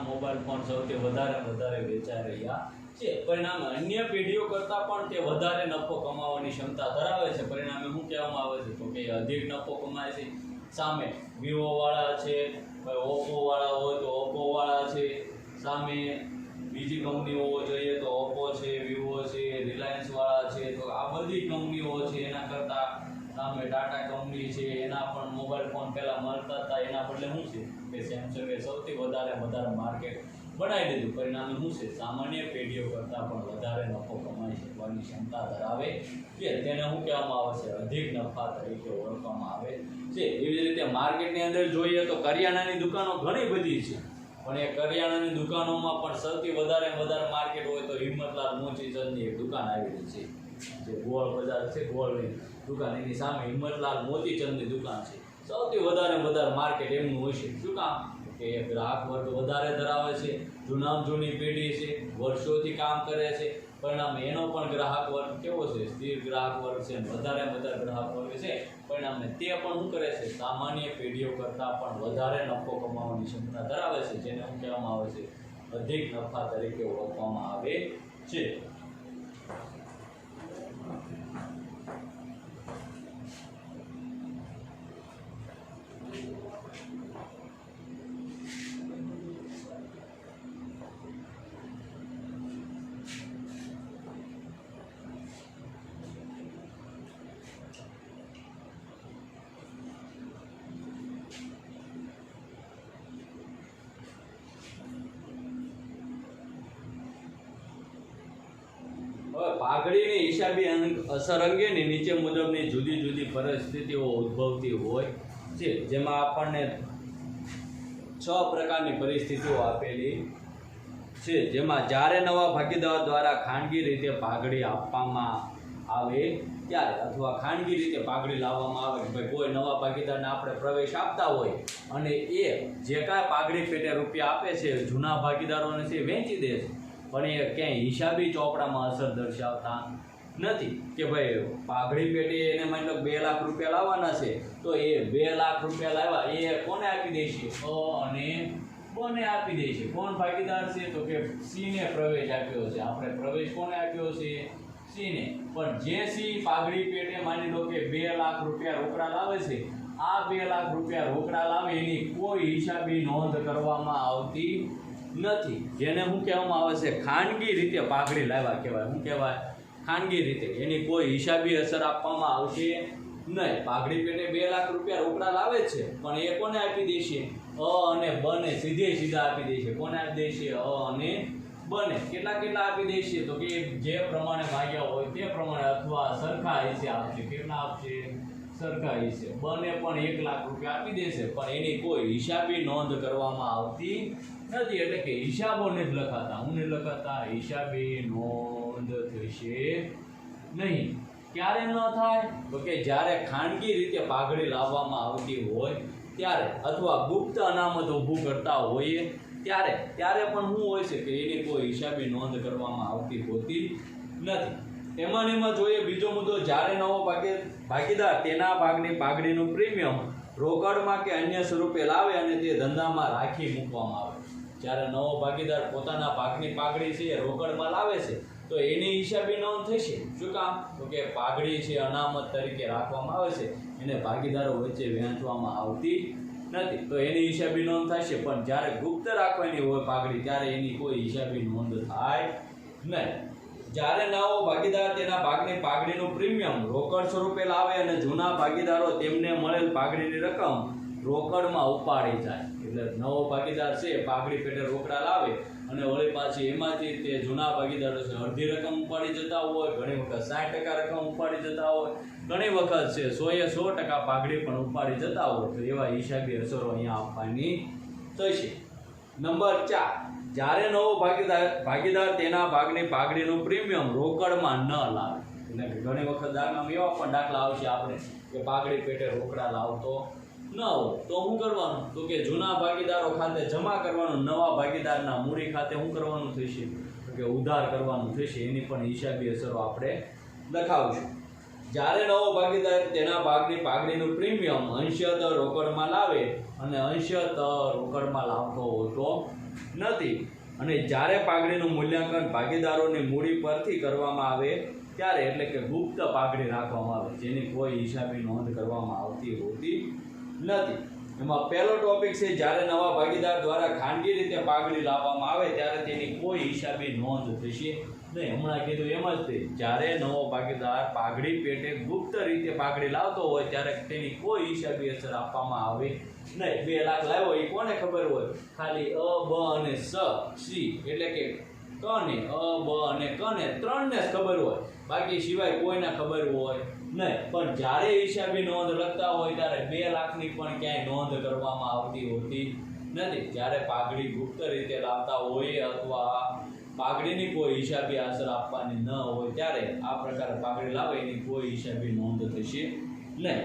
Mobile phone સૌથી વધારે વેચાઈ રહ્યા છે। પરિણામે અન્ય પેઢીઓ કરતાં પણ તે વધારે નફો કમાવાની ક્ષમતા ધરાવે છે। પરિણામે શું કહેવામાં આવે છે તો કે અધિક નફો કમાય છે। સામે વિવો વાળા છે, ઓપ્પો વાળા હોય તો ઓપ્પો વાળા છે, સામે બીજી કંપનીઓ જોઈએ તો ઓપ્પો છે, વિવો છે, રિલાયન્સ વાળા છે, તો આ બધી કંપનીઓ છે એના કરતાં સામે ટાટા કંપની છે એના પણ મોબાઈલ ફોન પહેલાં મળતા હતા, એના બદલે શું છે કે સેમસંગે સૌથી વધારે માર્કેટ બનાવી દીધું। પરિણામે શું છે સામાન્ય પેઢીઓ કરતાં પણ વધારે નફો કમાઈ શકવાની ક્ષમતા ધરાવે છે, તેને શું કહેવામાં આવે છે અધિક નફા તરીકે ઓળખવામાં આવે છે। એવી જ રીતે માર્કેટની અંદર જોઈએ તો કરિયાણાની દુકાનો ઘણી બધી છે, પણ એ કરિયાણાની દુકાનોમાં પણ સૌથી વધારે માર્કેટ હોય તો હિંમતલાલ મોચીચંદની એક દુકાન આવેલી છે, જે ગોળ બજાર છે, ગોળની દુકાન એની સામે હિંમતલાલ મોચીચંદની દુકાન છે। સૌથી વધારે માર્કેટ એમનું હોય છે। શું કામ કે ગ્રાહક વર્ગ વધારે ધરાવે છે, જૂની પેઢી છે, વર્ષોથી કામ કરે છે, પરિણામે એનો પણ ગ્રાહક વર્ગ કેવો છે સ્થિર ગ્રાહક વર્ગ છે, વધારે ગ્રાહક વર્ગ છે। પરિણામે તે પણ શું કરે છે સામાન્ય પેઢીઓ કરતાં પણ વધારે નફો કમાવાની ક્ષમતા ધરાવે છે, જેને શું કહેવામાં આવે છે અધિક નફા તરીકે ઓળખવામાં આવે છે। પાઘડીની હિસાબી અસર અંગેની નીચે મુજબની જુદી પરિસ્થિતિઓ ઉદ્ભવતી હોય છે, જેમાં આપણને 6 પ્રકારની પરિસ્થિતિઓ આપેલી છે, જેમાં જ્યારે નવા ભાગીદાર દ્વારા ખાનગી રીતે પાઘડી આપવામાં આવે ત્યારે અથવા ખાનગી રીતે પાઘડી લાવવામાં આવે કે ભાઈ કોઈ નવા ભાગીદારને આપણે પ્રવેશ આપતા હોય અને એ જે કાંઈ પાઘડી પેટે રૂપિયા આપે છે જૂના ભાગીદારોને છે વેચી દે છે, પણ એ ક્યાંય હિસાબી ચોપડામાં અસર દર્શાવતા નથી કે ભાઈ પાઘડી પેટે એને માની લો 2 લાખ રૂપિયા લાવવાના છે તો એ 2 લાખ રૂપિયા લાવ્યા એ કોને આપી દેશે અને કોને આપી દે છે। કોણ ભાગીદાર છે તો કે સીને પ્રવેશ આપ્યો છે, આપણે પ્રવેશ કોને આપ્યો છે સીને, પણ જે સી પાઘડી પેટે માની લો કે 2 લાખ રૂપિયા રોકડા લાવે છે, આ 2 લાખ રૂપિયા રોકડા લાવે એની કોઈ હિસાબી નોંધ કરવામાં આવતી નથી, જેને શું કહેવામાં આવે છે ખાનગી રીતે પાઘડી લાવ્યા કહેવાય। શું કહેવાય ખાનગી રીતે, એની કોઈ હિસાબી અસર આપવામાં આવશે નહીં। પાઘડી પેટે 2 લાખ રૂપિયા રોકડા લાવે છે પણ એ કોને આપી દેશે અને બને સીધા આપી દેશે, કોને આપી દેશે અને બને કેટલા આપી દેશે તો કે જે પ્રમાણે માગ્યા હોય તે પ્રમાણે અથવા સરખા હિસ્સે આપશે, કેટલા આપશે સરખા હિસ્સે, બને પણ 1 લાખ રૂપિયા આપી દેશે પણ એની કોઈ હિસાબી નોંધ કરવામાં આવતી નથી, એટલે કે હિસાબો નથી લખાતા। હું નથી લખાતા હિસાબી નોંધ થશે નહીં। ક્યારે ન થાય તો કે જ્યારે ખાનગી રીતે પાઘડી લાવવામાં આવતી હોય ત્યારે અથવા ગુપ્ત અનામત ઊભું કરતા હોઈએ ત્યારે પણ શું હોય છે કે એની કોઈ હિસાબી નોંધ કરવામાં આવતી હોતી નથી। એમાં જોઈએ બીજો મુદ્દો, જ્યારે નવો ભાગીદાર તેના ભાગની પાઘડીનું પ્રીમિયમ રોકડમાં કે અન્ય સ્વરૂપે લાવે અને તે ધંધામાં રાખી મૂકવામાં આવે। જ્યારે નવો ભાગીદાર પોતાના ભાગની પાઘડી છે એ રોકડમાં લાવે છે તો એની હિસાબી નોંધ થશે। શું કામ તો કે પાઘડી છે અનામત તરીકે રાખવામાં આવે છે, એને ભાગીદારો વચ્ચે વહેંચવામાં આવતી નથી તો એની હિસાબી નોંધ થશે, પણ જ્યારે ગુપ્ત રાખવાની હોય પાઘડી ત્યારે એની કોઈ હિસાબી નોંધ થાય નહીં। જ્યારે નવો ભાગીદાર તેના ભાગની પાઘડીનું પ્રીમિયમ રોકડ સ્વરૂપે લાવે અને જૂના ભાગીદારો તેમને મળેલ પાઘડીની રકમ રોકડમાં ઉપાડી જાય, એટલે નવો ભાગીદાર છે પાઘડી પેટે રોકડા લાવે અને વળી પાછી એમાંથી તે જૂના ભાગીદારો છે અડધી રકમ ઉપાડી જતા હોય, ઘણી વખત 60% રકમ ઉપાડી જતા હોય, ઘણી વખત છે 100% પાઘડી પણ ઉપાડી જતા હોય, તો એવા હિસાબી અસરો અહીંયા આપવાની થશે। નંબર 4, જ્યારે નવો ભાગીદાર તેના ભાગની પાઘડીનું પ્રીમિયમ રોકડમાં ન લાવે, એટલે કે ઘણી વખત એવા પણ દાખલા આવશે આપણે કે પાઘડી પેટે રોકડા લાવતો ન હોય તો શું કરવાનું તો કે જૂના ભાગીદારો ખાતે જમા કરવાનું, નવા ભાગીદારના મૂડી ખાતે શું કરવાનું થશે તો કે ઉધાર કરવાનું થશે, એની પણ હિસાબી અસરો આપણે લખાવશું। જ્યારે નવો ભાગીદાર તેના ભાગની પાઘડીનું પ્રીમિયમ અંશતઃ રોકડમાં લાવે અને અંશતઃ રોકડમાં લાવતો હોતો નથી. અને જ્યારે પાઘડીનું મૂલ્યાંકન ભાગીદારોની મૂડી પરથી કરવામાં આવે ત્યારે, એટલે કે ગુપ્ત પાઘડી રાખવામાં આવે, જેની કોઈ હિસાબી નોંધ કરવામાં આવતી હોતી નથી. એમાં પહેલો ટોપિક છે, જ્યારે નવા ભાગીદાર દ્વારા ખાનગી રીતે પાઘડી લાવવામાં આવે ત્યારે તેની કોઈ હિસાબી નોંધ થશે નહીં. હમણાં કીધું એમ જ તે, જ્યારે નવો ભાગીદાર પાઘડી પેટે ગુપ્ત રીતે પાઘડી લાવતો હોય ત્યારે તેની કોઈ હિસાબી અસર આપવામાં આવે નહીં. 2 લાખ લાવ્યો એ કોને ખબર હોય? ખાલી અ, બ અને સી, એટલે કે કને, અ, બ અને કને 3ને જ ખબર હોય, બાકી સિવાય કોઈને ખબર હોય નહીં. પણ જ્યારે હિસાબી નોંધ લખતા હોય ત્યારે 2 લાખની પણ ક્યાંય નોંધ કરવામાં આવતી હોતી નથી. જ્યારે પાઘડી ગુપ્ત રીતે લાવતા હોય અથવા પાઘડીની કોઈ હિસાબી અસર આપવાની ન હોય ત્યારે આ પ્રકારે પાઘડી લાવે એની કોઈ હિસાબી નોંધ થશે નહીં.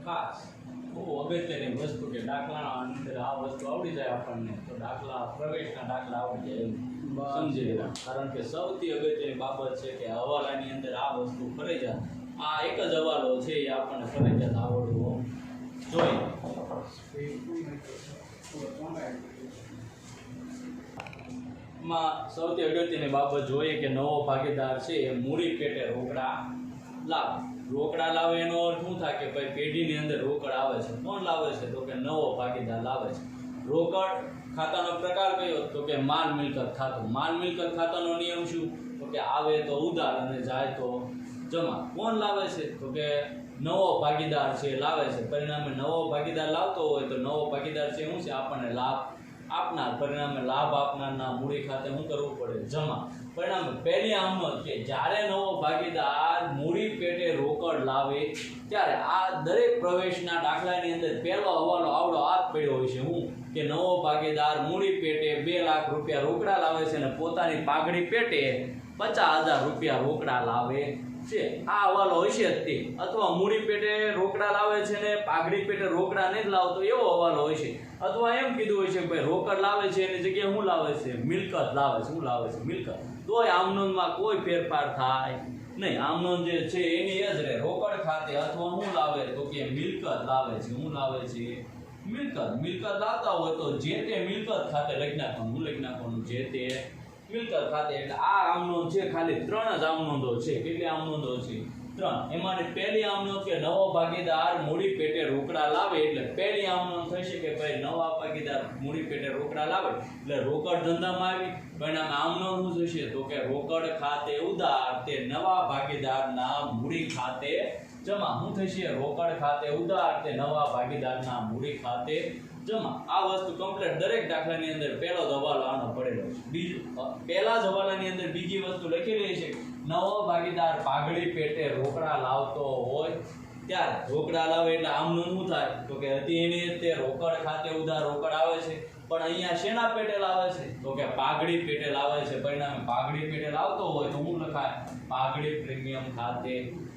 ખાસ બહુ અગત્યની વસ્તુ કે દાખલાના અંદર આ વસ્તુ આવડી જાય આપણને તો દાખલા પ્રવેશના દાખલા આવડી જાય એમ સમજી લેવા. કારણ કે સૌથી અગત્યની બાબત છે કે હવાલાની અંદર આ વસ્તુ ફરજિયાત, આ એક જ હવાલો છે એ આપણને ફરજિયાત આવડવો જોઈએ. માં સૌથી અગત્યની બાબત જોઈએ કે નવો ભાગીદાર છે એ મૂડી પેટે રોકડા લાવે. રોકડા લાવે એનો અર્થ શું થાય કે ભાઈ પેઢીની અંદર રોકડ આવે છે. કોણ લાવે છે? તો કે નવો ભાગીદાર લાવે છે. રોકડ ખાતાનો પ્રકાર કયો? તો કે માલ મિલકત ખાતું. માલ મિલકત ખાતાનો નિયમ શું? તો કે આવે તો ઉધાર અને જાય તો જમા. કોણ લાવે છે? તો કે નવો ભાગીદાર છે લાવે છે. પરિણામે નવો ભાગીદાર લાવતો હોય તો નવો ભાગીદાર છે શું છે? આપણને લાભ આપનાર. પરિણામે લાભ આપનારના મૂડી ખાતે શું કરવું પડે? જમા. પરિણામે પહેલી આમનોંધ કે જ્યારે નવો ભાગીદાર મૂડી પેટે રોકડ લાવે ત્યારે આ દરેક પ્રવેશના દાખલાની અંદર પહેલો હવાલો આવડો આ જ પડ્યો હોય છે. હું કે નવો ભાગીદાર મૂડી પેટે 2 લાખ રૂપિયા રોકડા લાવે છે અને પોતાની પાઘડી પેટે 50,000 રૂપિયા રોકડા લાવે છે. આ હવાલો હશે જ તે. અથવા મૂડી પેટે રોકડા લાવે છે ને પાઘડી પેટે રોકડા નહીં લાવતો એવો હવાલો હશે. અથવા એમ કીધું હોય છે કે ભાઈ રોકડ લાવે છે એની જગ્યાએ શું લાવે છે? મિલકત લાવે છે. શું લાવે છે? મિલકત. તોય આમનોંધમાં કોઈ ફેરફાર થાય નહીં. આમનોંધ જે છે એની એ જ રહે. રોકડ ખાતે અથવા શું લાવે? તો કે મિલકત લાવે છે. શું લાવે છે? મિલકત. મિલકત લાવતા હોય તો જે તે મિલકત ખાતે લખી નાખવાનું. લખી નાખવાનું જે તે મિલકત ખાતે. એટલે આ આમનોંધ છે ખાલી 3 જ આમનોંધો છે. કેટલી આમનોંધો છે? 3. એમાંની પહેલી આમનોંધ કે નવો ભાગીદાર મૂડી પેટે રોકડા લાવે એટલે પહેલી આમનોંધ થશે કે ભાઈ નવા ભાગીદાર મૂડી પેટે રોકડા લાવે એટલે રોકડ ધંધામાં આવી. પરિણામે આમનોંધ શું થશે? તો કે રોકડ ખાતે ઉધાર તે નવા ભાગીદારના મૂડી ખાતે જમા. શું થશે? રોકડ ખાતે ઉધાર તે નવા ભાગીદારના મૂડી ખાતે જમા. આ વસ્તુ કમ્પ્લીટ દરેક દાખલાની અંદર પહેલો જ હવાલો આનો પડેલો છે. બીજું પહેલા જ હવાલાની અંદર બીજી વસ્તુ લખેલી છે. નવો ભાગીદાર પાઘડી પેટે રોકડા લાવતો હોય ત્યારે રોકડા લાવે એટલે આમનું શું થાય? તો કે હતી એની તે રોકડ ખાતે ઉધાર રોકડ આવે છે. પણ અહીંયા શેના પેટે લાવે છે? તો કે પાઘડી પેટે લાવે છે. પરિણામે પાઘડી પેટે લાવતો હોય તો શું લખાય? પાઘડી પ્રીમિયમ ખાતે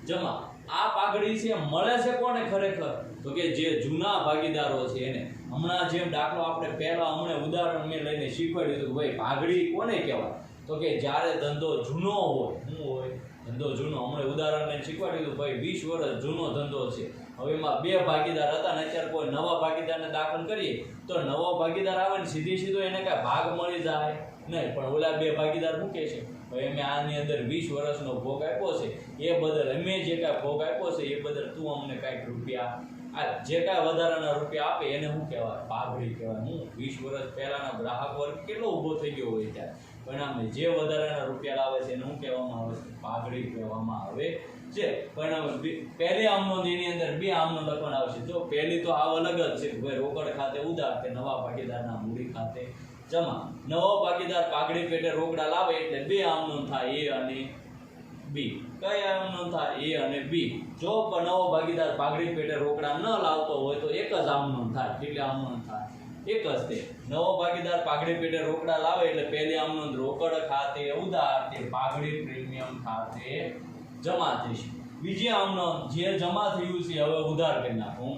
જમા. આ પાઘડી છે મળે છે કોને ખરેખર? તો કે જે જૂના ભાગીદારો છે એને. હમણાં જેમ દાખલો આપણે પહેલા હમણાં ઉદાહરણ મેં લઈને શીખવાડ્યું હતું કે ભાઈ પાઘડી કોને કહેવાય? તો કે જ્યારે ધંધો જૂનો હોય. શું હોય? ધંધો જૂનો. હમણાં ઉદાહરણ લઈને શીખવાડ્યું હતું ભાઈ 20 વર્ષ જૂનો ધંધો છે. હવે એમાં 2 ભાગીદાર હતા ને અત્યારે કોઈ નવા ભાગીદારને દાખલ કરીએ તો નવો ભાગીદાર આવે ને સીધો એને કાંઈ ભાગ મળી જાય નહીં. પણ ઓલા 2 ભાગીદાર શું કહે છે? ભાઈ અમે આની અંદર 20 વર્ષનો ભોગ આપ્યો છે એ બદલ અમે જે કાંઈ ભોગ આપ્યો છે એ બદલ તું અમને કાંઈક રૂપિયા આ જે કાંઈ વધારાના રૂપિયા આપે એને શું કહેવાય? પાઘડી કહેવાય. હું 20 વર્ષ પહેલાના ગ્રાહક વર્ગ કેટલો ઊભો થઈ ગયો હોય ત્યારે. પરિણામે જે વધારાના રૂપિયા લાવે છે એને શું કહેવામાં આવે છે? પાઘડી કહેવામાં આવે છે. પરિણામે પહેલી આમનોંધ એની અંદર 2 આમનોંધ લખવાના આવશે. જો પહેલી તો આવ અલગ જ છે કે ભાઈ રોકડ ખાતે ઉધાર તે નવા ભાગીદારના મૂડી ખાતે જમા. નવો ભાગીદાર પાઘડી પેટે રોકડા લાવે એટલે 2 આમનોંધ થાય A અને B. કઈ આમનોંધ થાય? A અને B. જો પણ નવો ભાગીદાર પાઘડી પેટે રોકડા ન લાવતો હોય તો એક જ આમનોંધ થાય. કેટલી આમનોંધ થાય? એક જ તે. નવો ભાગીદાર પાઘડી પેટે રોકડા લાવે એટલે પહેલી આમનોંધ રોકડ ખાતે ઉધાર તે પાઘડી પ્રીમિયમ ખાતે જમા થશે. બીજી આમનોંધ જે જમા થયું છે હવે ઉધાર કરી નાખું.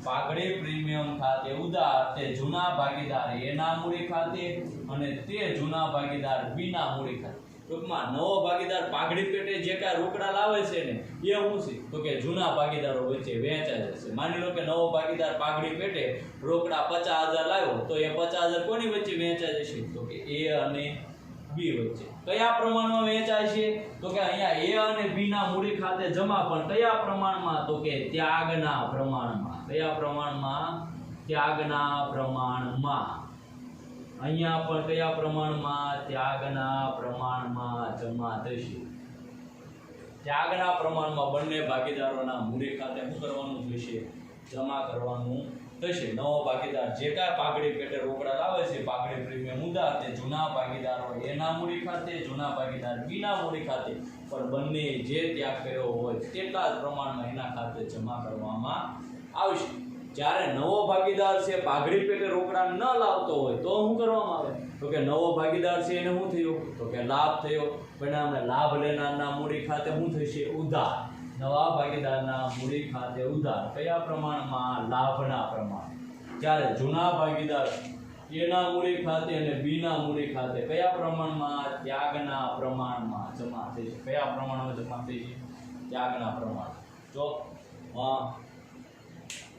પાઘડી પ્રીમિયમ ખાતે ઉધાર તે જૂના ભાગીદાર એના મૂડી ખાતે અને તે જૂના ભાગીદાર બીના મૂડી ખાતે. ટૂંકમાં નવો ભાગીદાર પાઘડી પેટે જે કાંઈ રોકડા લાવે છે ને એ શું છે? તો કે જૂના ભાગીદારો વચ્ચે વહેંચાઈ જશે. માની લો કે નવો ભાગીદાર પાઘડી પેટે રોકડા 50,000 લાવ્યો તો એ 50,000 કોની વચ્ચે વહેંચાઈ જશે? તો કે A અને B વચ્ચે. કયા પ્રમાણમાં વહેંચાય છે? તો કે અહીંયા A અને B ના મૂડી ખાતે જમા. પણ કયા પ્રમાણમાં? તો કે ત્યાગના પ્રમાણમાં. કયા પ્રમાણમાં? ત્યાગના પ્રમાણમાં. અહીંયા પણ કયા પ્રમાણમાં? ત્યાગના પ્રમાણમાં જમા થશે. ત્યાગના પ્રમાણમાં બંને ભાગીદારોના મૂડી ખાતે શું કરવાનું થશે? જમા કરવાનું થશે. નવો ભાગીદાર જે કાંઈ પાઘડી પેટે રોકડા લાવે છે પાઘડી પ્રીમિયમ ઉધાર તે જૂના ભાગીદારો એના મૂડી ખાતે જૂના ભાગીદાર બીના મૂડી ખાતે પણ બંને જે ત્યાગ કર્યો હોય તેટલા જ પ્રમાણમાં એના ખાતે જમા કરવામાં આવશે. જ્યારે નવો ભાગીદાર છે પાઘડી પેટે રોકડા ન લાવતો હોય તો શું કરવામાં આવે? તો કે નવો ભાગીદાર છે એને શું થયું? તો કે લાભ થયો. પરિણામે લાભ લેનારના મૂડી ખાતે શું થશે? ઉધાર. નવા ભાગીદારના મૂડી ખાતે ઉધાર કયા પ્રમાણમાં? લાભના પ્રમાણ. જ્યારે જૂના ભાગીદાર એના મૂડી ખાતે અને બીના મૂડી ખાતે કયા પ્રમાણમાં? ત્યાગના પ્રમાણમાં જમા થઈ છે. કયા પ્રમાણમાં જમા થઈ છે? ત્યાગના પ્રમાણ. જો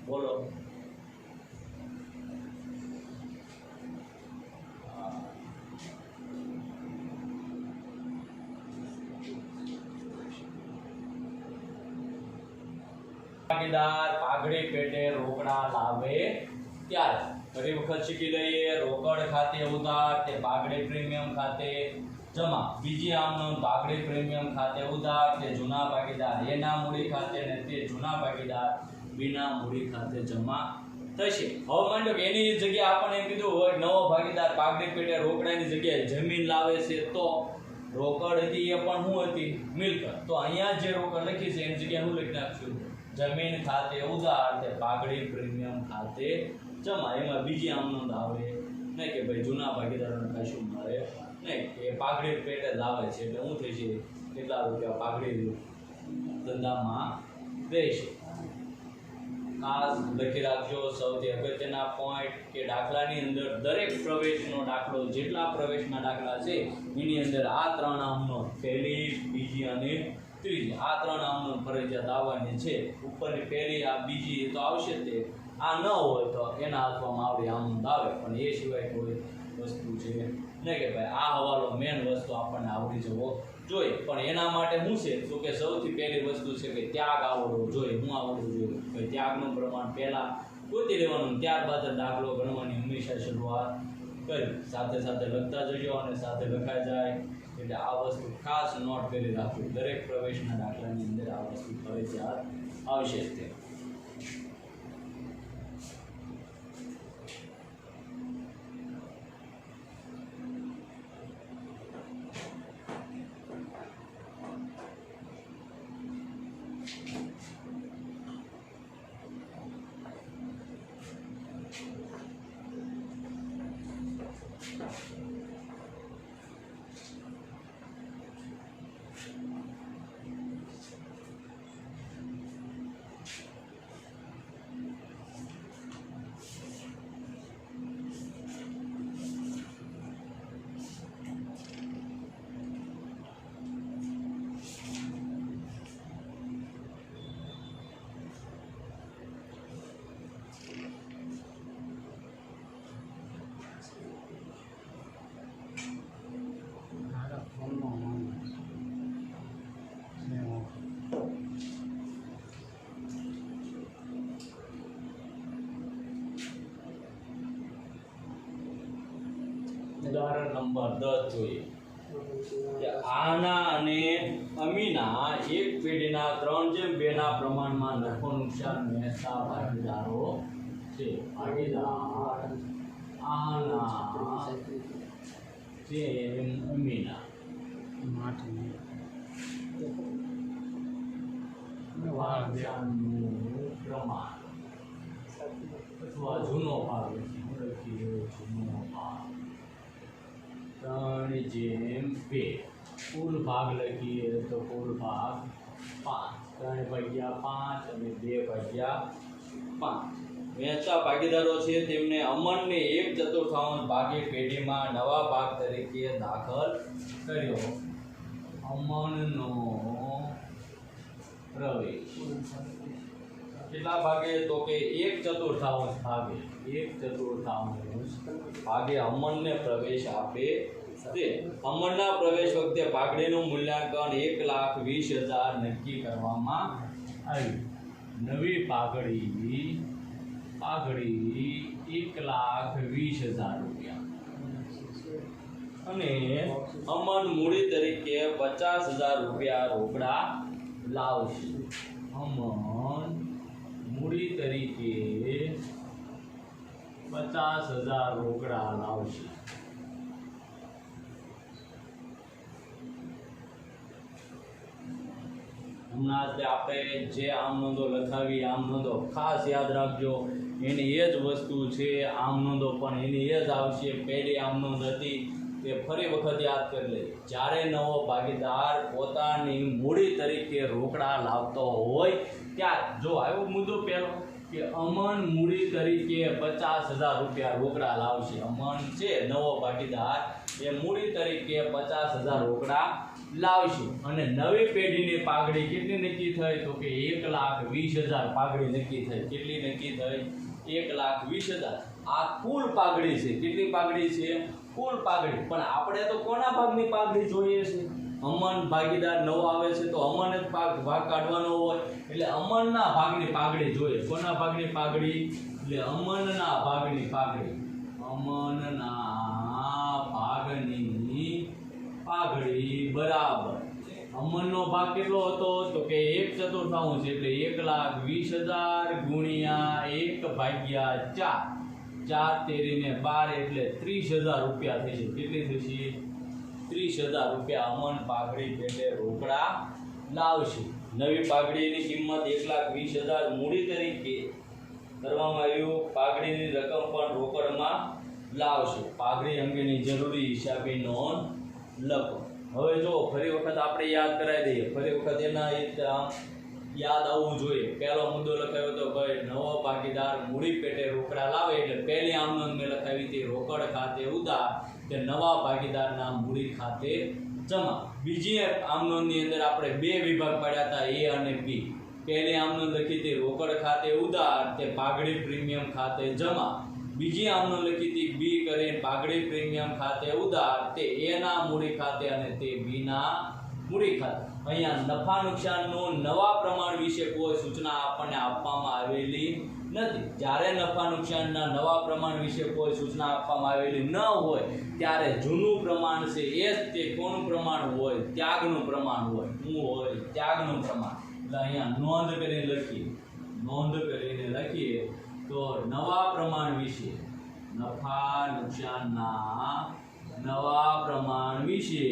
બોલો. ભાગીદાર પાઘડી પેટે રોકડા લાવે ત્યારે ફરી વખત શીખી લઈએ. રોકડ ખાતે ઉધાર તે પાઘડી પ્રીમિયમ ખાતે જમા. બીજી આમ નોંધ, પાઘડી પ્રીમિયમ ખાતે ઉધાર તે જૂના ભાગીદાર એના મૂડી ખાતે અને તે જૂના ભાગીદાર બીના મૂડી ખાતે જમા થશે. હવે માંડો કે એની જગ્યાએ આપણને એમ કીધું હોય નવો ભાગીદાર પાઘડી પેટે રોકડાની જગ્યાએ જમીન લાવે છે તો રોકડ હતી એ પણ શું હતી? મિલકત. તો અહીંયા જે રોકડ લખી છે એની જગ્યાએ શું લખી નાખશું? જમીન ખાતે ઉધાર તે પાઘડી પ્રીમિયમ ખાતે જમા. એમાં બીજી આમ નોંધ આવે ને કે ભાઈ જૂના ભાગીદારોને કશું મળે નહીં, કે પાઘડી પેટે જ આવે છે એટલે શું થઈ છે? કેટલા રૂપિયા પાઘડી ધંધામાં રહેશે. ખાસ લખી રાખજો. સૌથી અગત્યના પોઈન્ટ કે દાખલાની અંદર દરેક પ્રવેશનો દાખલો, જેટલા પ્રવેશના દાખલા છે એની અંદર આ ત્રણ આમનો પહેલી, બીજી અને ત્રીજી આ ત્રણ આમનો ફરજિયાત આવવાની છે. ઉપરની પહેલી, આ બીજી તો આવશે તે. આ ન હોય તો એના હાથમાં આવડી આમ આવે, પણ એ સિવાય કોઈ વસ્તુ છે નહીં કે ભાઈ આ હવાલો મેન વસ્તુ આપણને આવડી જવો જોઈએ. પણ એના માટે શું છે તો કે સૌથી પહેલી વસ્તુ છે કે ત્યાગ આવડવો જોઈએ. શું આવડવું જોઈએ? ભાઈ ત્યાગનું પ્રમાણ પહેલા ગોતી લેવાનું, ત્યારબાદ દાખલો ગણવાની હંમેશા શરૂઆત કરી. સાથે સાથે લખતા જજો અને સાથે લખાઈ જાય એટલે આ વસ્તુ ખાસ નોટ કરી રાખજો. દરેક પ્રવેશના દાખલાની અંદર આ વસ્તુ ફરજિયાત આવશે જ તે. ઉદાહરણ નંબર 10 જોઈએ કે આના અને અમીના એક પેઢીના 3/2 ના પ્રમાણમાં નફો નુકસાન વહેંચતા ભાગીદારો છે. ભાગીદાર આના જેમ અમીના ભાગનું પ્રમાણ અથવા જૂનો ભાગ જૂનો ભાગ 3/2 કુલ ભાગ લખીએ તો કુલ ભાગ 5 3/5 અને 2/5 વહેંચતા ભાગીદારો છે તેમને અમનને 1/4 ભાગે પેઢીમાં નવા ભાગ તરીકે દાખલ કર્યો. અમનનો પ્રવેશ કેટલા ભાગે તો કે 1/4 ભાગે 1/4 ભાગે અમનને પ્રવેશ આપે તે. અમનના પ્રવેશ વખતે ભાગડીનું મૂલ્યાંકન 1,20,000 નક્કી કરવામાં આવ્યું. નવી પાઘડી 1,20,000 રૂપિયા અને અમન મૂડી તરીકે 50,000 રૂપિયા રોકડા લાવશે. અમન મૂડી તરીકે 50,000 રોકડા લાવશે. હમણાં આપણે જે આમ નોંધો લખાવી આમ નોંધો ખાસ યાદ રાખજો. એની એ જ વસ્તુ છે આમ નોંધો પણ એની એ જ આવશે. પહેલી આમ નોંધ હતી એ ફરી વખત યાદ કરી લઈએ. જ્યારે નવો ભાગીદાર પોતાની મૂડી તરીકે રોકડા લાવતો હોય ત્યારે જો આવ્યો મુદ્દો પહેલો કે અમન મૂડી તરીકે 50,000 રૂપિયા રોકડા લાવશે. અમન છે નવો ભાગીદાર, એ મૂડી તરીકે 50,000 રોકડા લાવશે અને નવી પેઢીની પાઘડી કેટલી નક્કી થઈ તો કે 1,20,000 પાઘડી નક્કી થઈ. કેટલી નક્કી થઈ? 1,20,000. આ કુલ પાઘડી છે. કેટલી પાઘડી છે? કુલ પાઘડી. પણ આપણે તો કોના ભાગની પાઘડી જોઈએ છે? અમન ભાગીદાર નવો આવે છે તો અમન જ ભાગ કાઢવાનો હોય એટલે અમનના ભાગની પાઘડી જોઈએ. કોના ભાગની પાઘડી? એટલે અમનના ભાગની પાઘડી. અમનના ભાગની પાઘડી બરાબર. અમનનો ભાગ કેટલો હતો તો કે 1/4 એટલે 1,20,000 ગુણ્યા 1/4. 4 તેરીને 12 એટલે 30,000 રૂપિયા થશે. કેટલી થશે? 30,000 રૂપિયા અમન પાઘડી પેટે રોકડા લાવશે. નવી પાઘડીની કિંમત 1,20,000 મૂડી તરીકે કરવામાં આવ્યું. પાઘડીની રકમ પણ રોકડમાં લાવશે. પાઘડી અંગેની જરૂરી હિસાબી નોંધ લખો. હવે જો ફરી વખત આપણે યાદ કરાવી દઈએ. ફરી વખત એના યાદ આવવું જોઈએ. પહેલો મુદ્દો લખાયો તો ભાઈ નવો ભાગીદાર મૂડી પેટે રોકડા લાવે એટલે પહેલી આમ નોંધ મેં લખાવી હતી રોકડ ખાતે ઉધાર કે નવા ભાગીદારના મૂડી ખાતે જમા. બીજી આમ નોંધની અંદર આપણે બે વિભાગ પાડ્યા હતા એ અને બી. પહેલી આમ નોંધ લખી હતી રોકડ ખાતે ઉધાર તે પાઘડી પ્રીમિયમ ખાતે જમા. બીજી આમ નોંધ લખી હતી બી કરીને પાઘડી પ્રીમિયમ ખાતે ઉધાર તે એ ના મૂડી ખાતે અને તે બી ના મૂડી ખાતે. અહીંયા નફા નુકસાનનું નવા પ્રમાણ વિશે કોઈ સૂચના આપણને આપવામાં આવેલી નથી. જ્યારે નફા નુકસાનના નવા પ્રમાણ વિશે કોઈ સૂચના આપવામાં આવેલી ન હોય ત્યારે જૂનું પ્રમાણ છે એ જ તે કોનું પ્રમાણ હોય? ત્યાગનું પ્રમાણ હોય. શું હોય? ત્યાગનું પ્રમાણ. એટલે અહીંયા નોંધ કરીને લખીએ. નોંધ કરીને લખીએ તો નવા પ્રમાણ વિશે નફા નુકસાનના નવા પ્રમાણ વિશે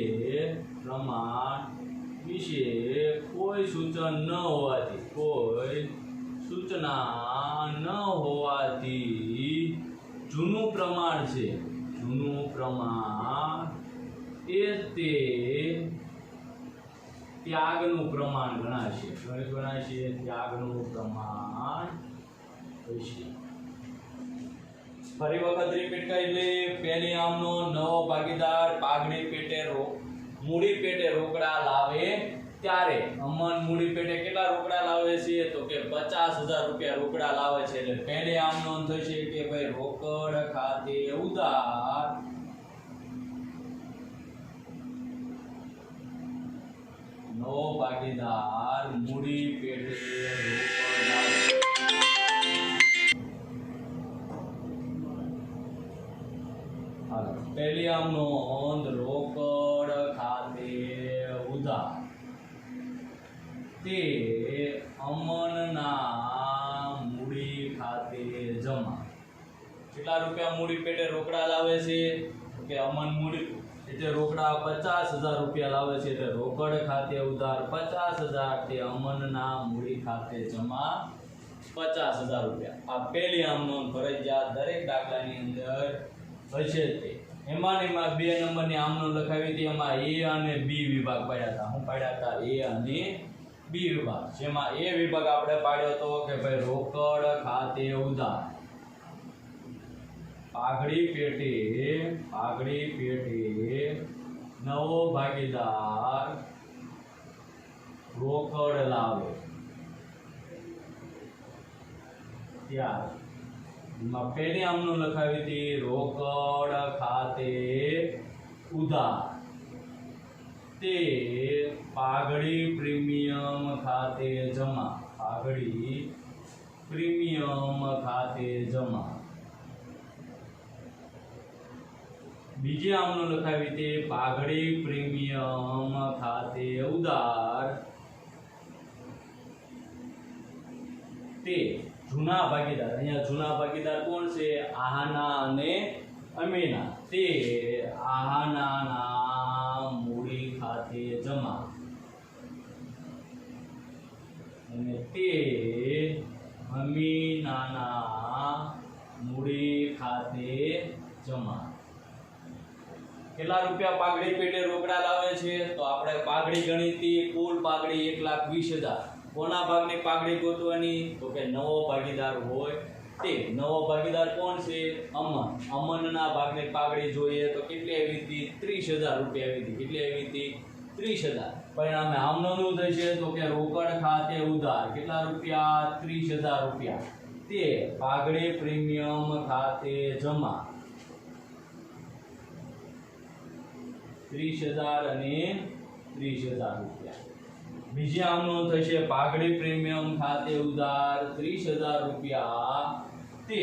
કોઈ સૂચન ન હોવાથી જૂનું પ્રમાણ છે. જૂનું પ્રમાણ એ તે ત્યાગનું પ્રમાણ ગણાશે. ત્યાગનું પ્રમાણ હશે. ફરી વખત રિપીટ કરી લે. પહેલી આમનો નવો ભાગીદાર પાઘડી પેટે મૂડી પેટે રોકડા લાવે ત્યારે અમન મૂડી પેટે કેટલા રોકડા લાવે છે તો કે 50,000 રૂપિયા રોકડા લાવે છે. એટલે પહેલી આમ નોંધ થશે કે ભાઈ રોકડ ખાતે ઉધાર નવો ભાગીદાર મૂડી પેટે રોકડ લાવે. પહેલી આમ નોંધ રોકડ ખાતે ઉધાર તે અમનના મૂડી ખાતે જમા. કેટલા રૂપિયા મૂડી પેટે રોકડા લાવે છે કે અમન મૂડી એટલે રોકડા 50,000 રૂપિયા લાવે છે એટલે રોકડ ખાતે ઉધાર 50,000 તે અમનના મૂડી ખાતે જમા 50,000 રૂપિયા. આ પહેલી આમ નોંધ ફરજિયાત દરેક દાખલાની અંદર હશે. તે એમાં બે નંબરની આમ નોંધ લખાવી હતી. એમાં એ અને બી વિભાગ પાડ્યા હતા. શું પાડ્યા હતા? એ અને બી વિભાગ. જેમાં એ વિભાગ આપણે પાડ્યો હતો કે ભાઈ રોકડ ખાતે ઉધાર પાઘડી પેટે નવો ભાગીદાર રોકડ લાવે ત્યારે એમાં પહેલી આમનું લખાવી હતી રોકડ ખાતે ઉધાર તે પાઘડી પ્રીમિયમ ખાતે જમા. પાઘડી પ્રીમિયમ ખાતે જમા. બીજી આમનું લખાવી હતી પાઘડી પ્રીમિયમ ખાતે ઉધાર તે જૂના ભાગીદાર. અહીંયા જૂના ભાગીદાર કોણ છે? આહાના અને અમીના. તે આહાનાના મૂડી ખાતે જમા અને તે અમીનાના મૂડી ખાતે જમા. કેટલા રૂપિયા પાઘડી પેટે રોકડા લાવે છે? તો આપણે પાઘડી ગણીતી, કુલ પાઘડી 1,20,000. કોના ભાગની પાઘડી ગોતવાની? તો કે નવો ભાગીદાર હોય તે. નવો ભાગીદાર કોણ છે? અમન. અમનના ભાગની પાઘડી જોઈએ તો કેટલી આવી હતી? 30,000 રૂપિયા આવી હતી. કેટલી આવી હતી? 30,000. પરિણામે આમનો શું થશે? તો કે રોકડ ખાતે ઉધાર કેટલા રૂપિયા? 30,000 રૂપિયા. તે પાઘડી પ્રીમિયમ ખાતે જમા 30,000 અને 30,000 રૂપિયા. બીજી આમનો થશે પાઘડી પ્રીમિયમ ખાતે ઉધાર 30,000 રૂપિયા. તે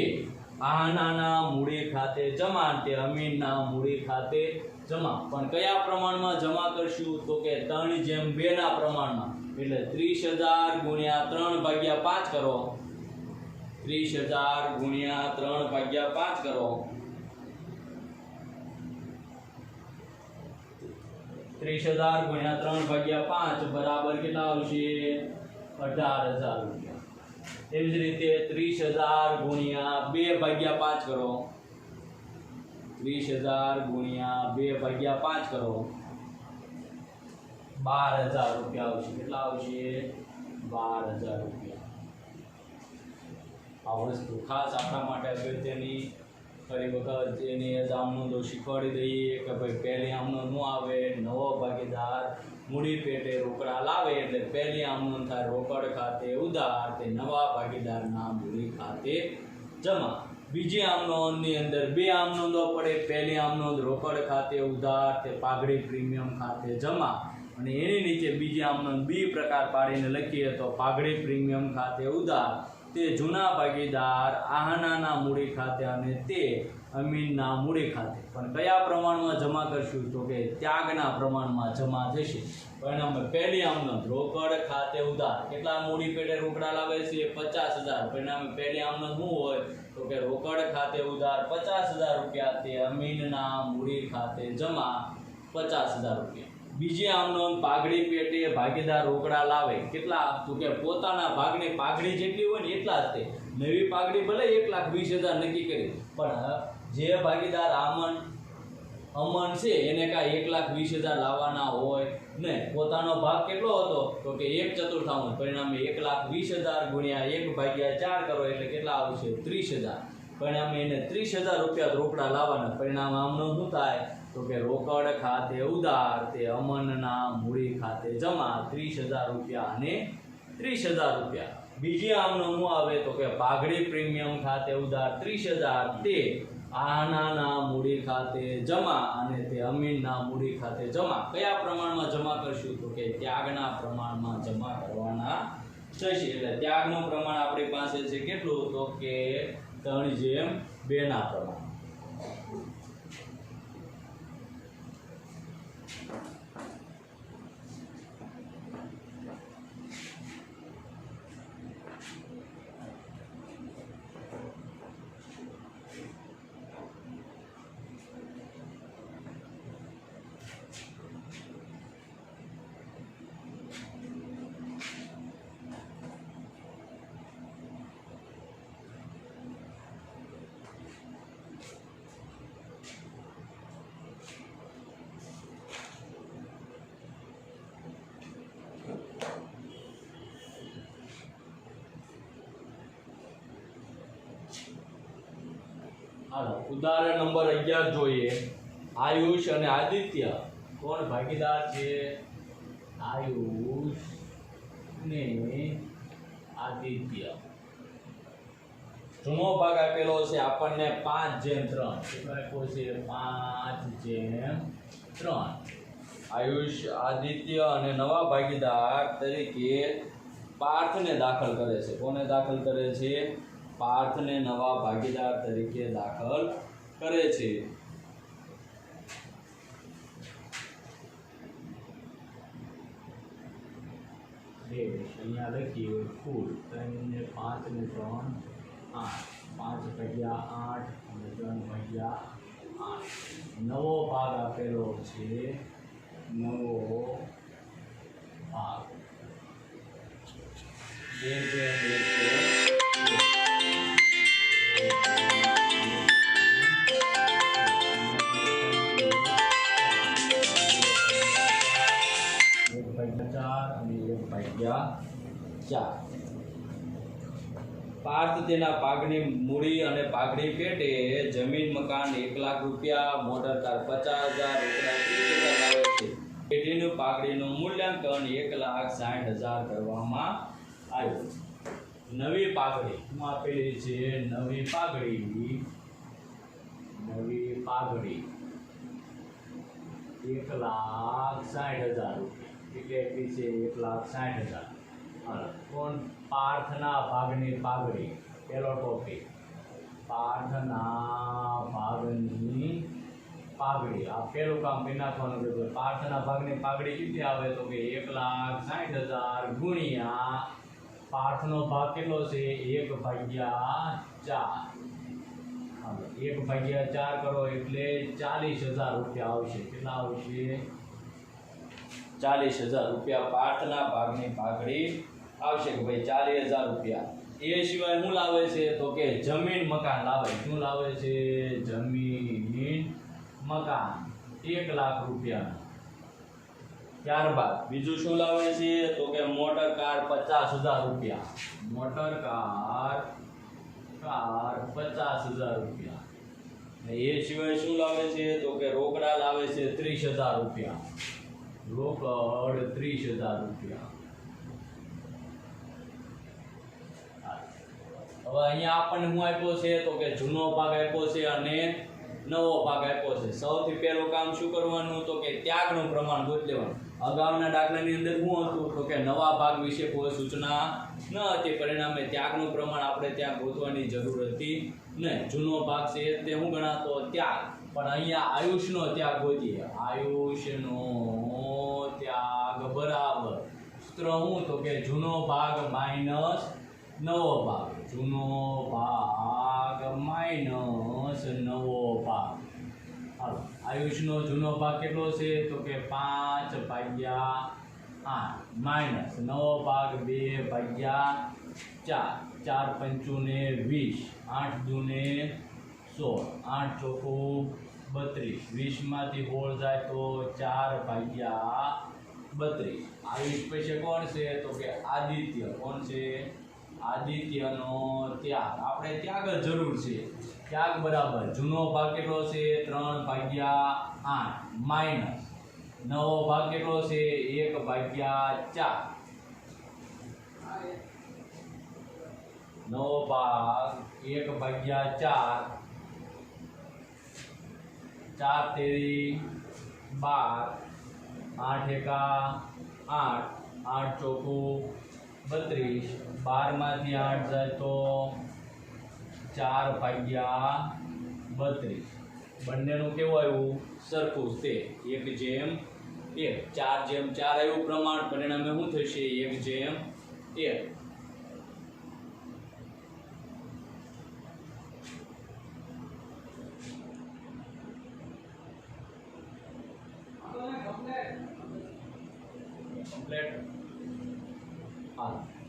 આનાના મૂડી ખાતે જમા. તે અમીનના મૂડી ખાતે જમા. પણ કયા પ્રમાણમાં જમા કરશું? તો કે 3:2 ના પ્રમાણમાં. એટલે 30,000 ગુણ્યા 3/5 કરો. 30,000 ગુણ્યા 3/5 કરો. 30,000 ગુણ્યા 3/5 બરાબર કેટલા આવશે? 18,000 રૂપિયા. એવી જ રીતે 30,000 ગુણ્યા 2/5 કરો. 30,000 ગુણ્યા 2/5 કરો. 12,000 રૂપિયા આવશે. કેટલા આવશે? 12,000 રૂપિયા. આ વસ્તુ ખાસ આપણા માટે અગત્યની. ફરી વખત એની આમનો શીખવાડી દઈએ કે ભાઈ પહેલી આમનો ન આવે, નવો ભાગીદાર મૂડી પેટે રોકડા લાવે એટલે પહેલી આમનો થાય રોકડ ખાતે ઉધાર. તે નવા ભાગીદારના મૂડી ખાતે જમા. બીજી આમનોંધની અંદર બે આમનોંધો પડે. પહેલી આમનોંધ રોકડ ખાતે ઉધાર તે પાઘડી પ્રીમિયમ ખાતે જમા, અને એની નીચે બીજી આમનોંધ બી પ્રકાર પાડીને લખીએ તો પાઘડી પ્રીમિયમ ખાતે ઉધાર તે જૂના ભાગીદાર આહનાના મૂડી ખાતે અને તે અમીનના મૂડી ખાતે. પણ કયા પ્રમાણમાં જમા કરશું? તો કે ત્યાગના પ્રમાણમાં જમા થશે. પરિણામે પહેલી આમનોંધ રોકડ ખાતે ઉધાર કેટલા મૂડી પેટે રોકડા લાવે છે? 50,000. પરિણામે પહેલી આમનોંધ શું હોય? તો કે રોકડ ખાતે ઉધાર 50,000 રૂપિયા તે અમીનના મૂડી ખાતે જમા 50,000 રૂપિયા. બીજી આમનોંધ પાઘડી પેટે ભાગીદાર રોકડા લાવે કેટલા? તો કે પોતાના ભાગની પાઘડી જેટલી હોય ને એટલા જ તે. નવી પાઘડી ભલે 1,20,000 નક્કી કરી, પણ જે ભાગીદાર અમન છે એને કાંઈ 1,20,000 લાવવાના હોય ને. પોતાનો ભાગ કેટલો હતો? તો કે 1/4. પરિણામે 1,20,000 ગુણ્યા 1/4 કરો એટલે કેટલા આવશે? 30,000. પરિણામે એને 30,000 રૂપિયા રોકડા લાવવાના. પરિણામ આમનો શું થાય? તો કે રોકડ ખાતે ઉધાર તે અમનના મૂડી ખાતે જમા 30,000 રૂપિયા અને 30,000 રૂપિયા. બીજી આમનો શું આવે? તો કે પાઘડી પ્રીમિયમ ખાતે ઉધાર 30,000 તે આહનાના મૂડી ખાતે જમા અને તે અમીનના મૂડી ખાતે જમા. કયા પ્રમાણમાં જમા કરશું? તો કે ત્યાગના પ્રમાણમાં જમા કરવાના થશે. એટલે ત્યાગનું પ્રમાણ આપણી પાસે છે કેટલું? તો કે 3:2 ના પ્રમાણ. ઉદાહરણ નંબર 11 જોઈએ. આયુષ અને આદિત્ય કોણ ભાગીદાર છે? આયુષ ને આદિત્ય. જૂનો ભાગ આપેલો છે આપણને 5:3. કેટલો આપ્યો છે? 5:3. આયુષ આદિત્ય અને નવા ભાગીદાર તરીકે પાર્થને દાખલ કરે છે. કોને દાખલ કરે છે? પાર્થને નવા ભાગીદાર તરીકે દાખલ કરે છે. અહીંયા લખીએ કુલ 3 ને 5 ને 3 8 5/8 અને 3/8. નવો ભાગ આપેલો છે. નવો ભાગ 2 2 4 પાર્થ તેના પાકની મૂડી અને પાકડી પેટે જમીન મકાન 1 લાખ રૂપિયા, મોટર કાર 50,000, રોકડા 30,000 લાવે છે. પેઢીનું પાકડીનું મૂલ્યાંકન 1,60,000 કરવામાં આવ્યું. નવી પાકડી આપેલી છે. નવી પાકડી 1,60,000 રૂપિયા. કેટલી છે? 1,60,000. કોણ? પાર્થના ભાગની પાઘડી. પેલો ટોપિક પાર્થના ભાગની પાઘડી. આ પેલું કામ કરી નાખવાનું છે. પાર્થના ભાગની પાઘડી કેટલી આવે? તો કે 1,60,000 ગુણ્યા પાર્થનો ભાગ કેટલો છે? 1/4. 1/4 કરો એટલે 40,000 રૂપિયા આવશે. કેટલા આવશે? 40,000 રૂપિયા પાર્થના ભાગની પાઘડી આવશે કે ભાઈ 40,000 રૂપિયા. એ સિવાય શું લાવે છે? તો કે જમીન મકાન લાવે. શું લાવે છે? જમીન મકાન 1 લાખ રૂપિયા. ત્યારબાદ બીજું શું લાવે છે? તો કે મોટર કાર 50,000 રૂપિયા. મોટર કાર 50,000 રૂપિયા. એ સિવાય શું લાવે છે? તો કે રોકડા લાવે છે 30,000 રૂપિયા. રોકડ 30,000 રૂપિયા. હવે અહીંયા આપણને શું આપ્યો છે? તો કે જૂનો ભાગ આપ્યો છે અને નવો ભાગ આપ્યો છે. સૌથી પહેલું કામ શું કરવાનું? તો કે ત્યાગનું પ્રમાણ ગોતી લેવાનું. અગાઉના દાખલાની અંદર શું હતું? તો કે નવા ભાગ વિશે કોઈ સૂચના ન હતી, પરિણામે ત્યાગનું પ્રમાણ આપણે ત્યાં ગોતવાની જરૂર હતી નહીં. જૂનો ભાગ છે તે શું ગણાતો? ત્યાગ. પણ અહીંયા આયુષનો ત્યાગ ગોતીએ. આયુષનો ત્યાગ બરાબર સૂત્ર શું? તો કે જૂનો ભાગ માઇનસ નવો ભાગ. જૂનો ભાગ માઇનસ નવો ભાગ. હાલો, આયુષનો જૂનો ભાગ કેટલો છે? તો કે 5/8 માઇનસ નવો ભાગ 2/4. 4 પંચુને 20, 8 દૂને 16, 8 ચોખ્ખું 32. 20 માંથી 16 જાય તો 4/32. આયુષ પછી કોણ છે? તો કે આદિત્ય. કોણ છે? આદિત્યનો ત્યાગ. આપણે ત્યાગ જ જરૂર છે. ત્યાગ બરાબર જૂનો ભાગ કેટલો છે? 3/8 માઇનસ નવો ભાગ કેટલો છે? 1/4. નવો ભાગ 1/4. 4 તેરી 12, 8 એકા 8, 8 ચોખ્ખું 32. 12 માંથી 8 જાય તો 4/32. બંનેનું કેવું આવ્યું? સરખું છે. 1/1. 4/4 આવ્યું પ્રમાણ. પરિણામે શું થશે? 1/1.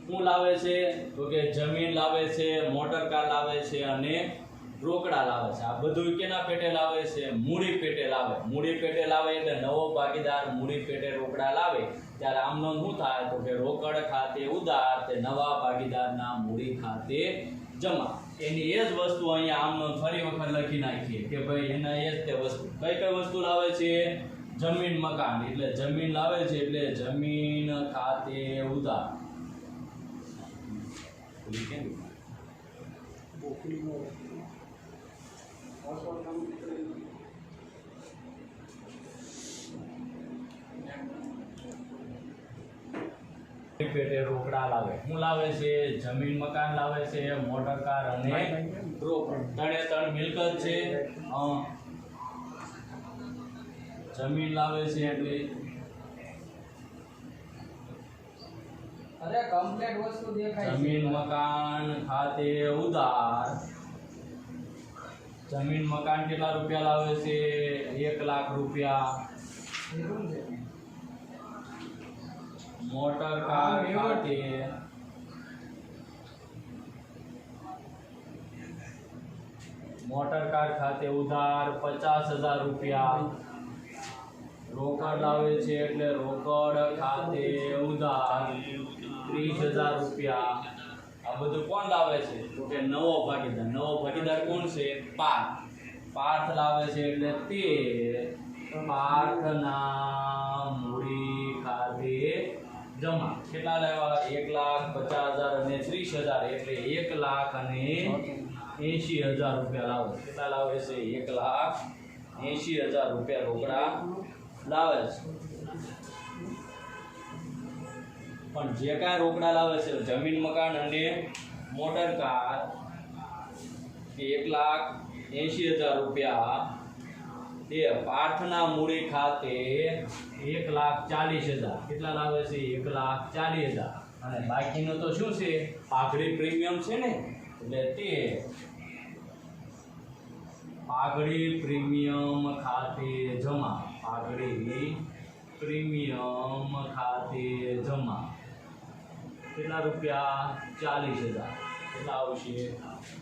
શું લાવે છે? તો કે જમીન લાવે છે, મોટર કાર લાવે છે અને રોકડા લાવે છે. આ બધું કેના પેટે લાવે છે? મૂડી પેટે લાવે. મૂડી પેટે લાવે એટલે નવો ભાગીદાર મૂડી પેટે રોકડા લાવે ત્યારે આમનો શું થાય? તો કે રોકડ ખાતે ઉધાર તે નવા ભાગીદારના મૂડી ખાતે જમા. એની એ જ વસ્તુ અહીંયા આમનો ફરી વખત લખી નાખીએ કે ભાઈ એના એ જ તે વસ્તુ. કઈ કઈ વસ્તુ લાવે છે? જમીન મકાન. એટલે જમીન લાવે છે એટલે જમીન ખાતે ઉધાર. પેટે રોકડા લાવે. શું લાવે છે? જમીન મકાન લાવે છે, મોટર કાર અને રોકડ. 3 મિલકત છે. જમીન લાવે છે એટલે અરે કમ્પ્લીટ વસ્તુ દેખાય છે. જમીન મકાન ખાતે ઉધાર. જમીન મકાન કેટલા રૂપિયા લાવે છે? 1 લાખ રૂપિયા. મોટર કાર ખાતે ઉધાર 50,000 રૂપિયા. રોકડ લાવે છે એટલે રોકડ ખાતે ઉધાર 30,000 રૂપિયા આ બધું કોણ લાવે છે તો કે નવો ભાગીદાર કોણ છે પાર્થ લાવે છે એટલે તે પાર્થના મૂડી ખાતે જમા કેટલા લાવ્યા 1,50,000 અને 30,000 એટલે 1,80,000 રૂપિયા લાવે કેટલા લાવે છે 1,80,000 રૂપિયા રોકડા લાવે છે પણ જે કાંઈ રોકડા લાવે છે જમીન મકાન અને મોટર કાર એ 1,80,000 રૂપિયા એ પાર્થના મૂડી ખાતે 1,40,000 કેટલા લાવે છે 1,40,000 અને બાકીનું તો શું છે પાઘડી પ્રીમિયમ છે ને એટલે તે પાઘડી પ્રીમિયમ ખાતે જમા કેટલા રૂપિયા 40,000 કેટલા આવશે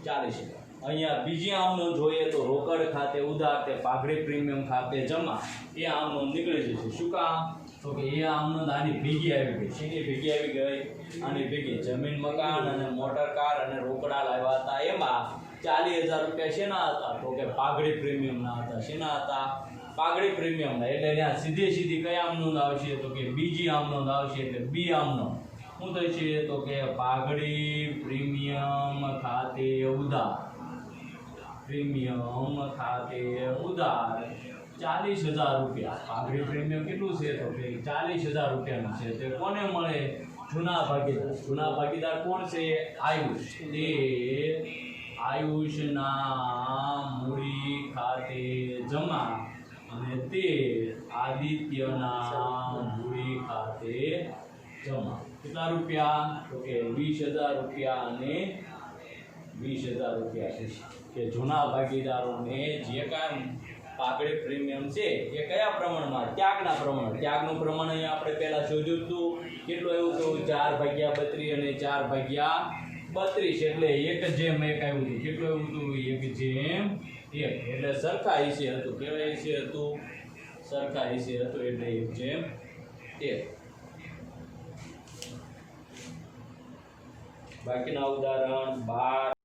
40,000 અહીંયા બીજી આમનો જોઈએ તો રોકડ ખાતે ઉધાર તે પાઘડી પ્રીમિયમ ખાતે જમા એ આમનો નીકળી જશે શું કામ તો કે એ આમનો આની ભેગી આવી ગઈ શેની ભેગી આવી ગઈ આની ભેગી જમીન મકાન અને મોટર કાર અને રોકડા લાવ્યા હતા એમાં 40,000 રૂપિયા શેના હતા તો કે પાઘડી પ્રીમિયમના હતા શેના હતા પાઘડી પ્રીમિયમના એટલે ત્યાં સીધી કયા આમનો આવશે તો કે બીજી આમનો આવશે એટલે બી આમનો શું થાય છે તો કે પાઘડી પ્રીમિયમ ખાતે ઉધાર 40,000 રૂપિયા પાઘડી પ્રીમિયમ કેટલું છે તો કે 40,000 રૂપિયાનું છે તે કોને મળે જૂના ભાગીદાર કોણ છે આયુષ તે આયુષના મૂડી ખાતે જમા અને તે આદિત્યના મૂડી ખાતે જમા કેટલા રૂપિયા તો કે 20,000 રૂપિયા અને 20,000 રૂપિયા કે જૂના ભાગીદારોને જે કાંઈ પાઘડી પ્રીમિયમ છે એ કયા પ્રમાણમાં ત્યાગનું પ્રમાણ અહીંયા આપણે પહેલા શોધ્યું હતું કેટલું એવું તો 4/32 અને 4/32 એટલે 1:1 આવ્યું હતું કેટલું એવું હતું 1:1 એટલે સરખા હિસ્સે હતું કેવા હિસ્સે હતું સરખા હિસ્સે હતું એટલે 1:1 બાકીના ઉદાહરણ 12